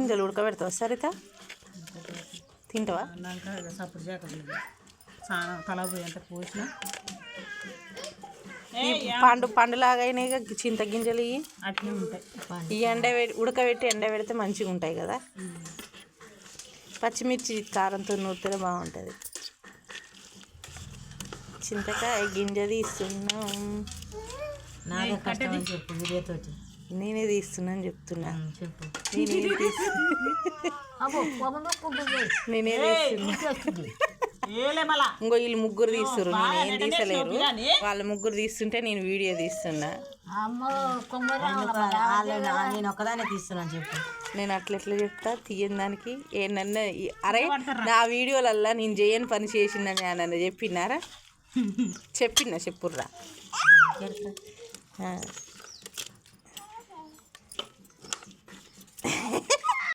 గింజలు ఉడకబెడతావా సరిత? తింటావా? సప్పుడు చేయకపోయింది చాలా తలపోయి అంత పోసిన పండులాగైనా చింతగింజలు ఇవి అట్నే ఉంటాయి. ఈ ఉడకబెట్టి ఎండ పెడితే మంచిగా ఉంటాయి కదా. పచ్చిమిర్చి కారంతో నూరితే బాగుంటుంది. చింతకాయ గింజ తీస్తున్నాం. నేనే తీస్తున్నాను చెప్తున్నా. నేనే తీస్తున్నా. ఇంకో వీళ్ళు ముగ్గురు తీస్తున్నారు, నేనేం తీసలేరు. వాళ్ళ ముగ్గురు తీస్తుంటే నేను వీడియో తీస్తున్నా. నేను ఒక్కదానే తీస్తున్నాను చెప్పు. నేను అట్లా చెప్తా తీయని దానికి ఏమన్నా. అరే నా వీడియోలల్లా నేను చేయని పని చేసిందని నన్ను చెప్పినారా? చెప్పుర్రా.